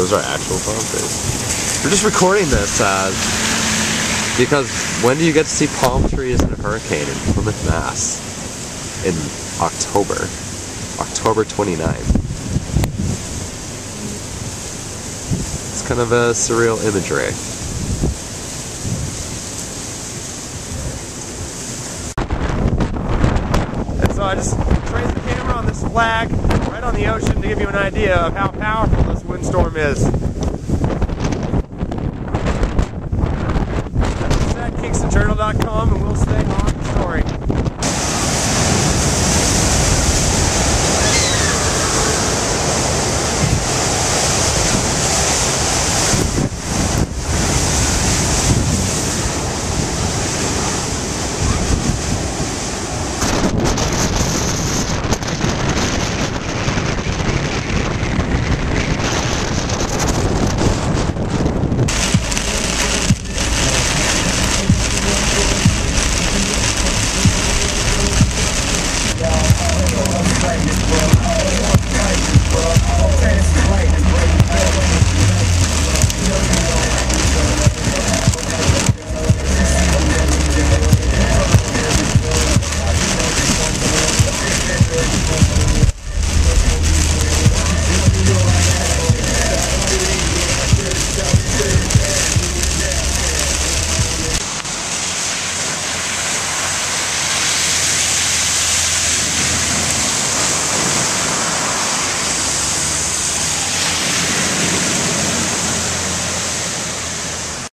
those are actual palm trees. We're just recording this because when do you get to see palm trees in a hurricane in Plymouth, Mass? In October 29th. It's kind of a surreal imagery. And so I just traced the camera on this flag right on the ocean to give you an idea of how powerful this windstorm is. That's at KingstonJournal.com, and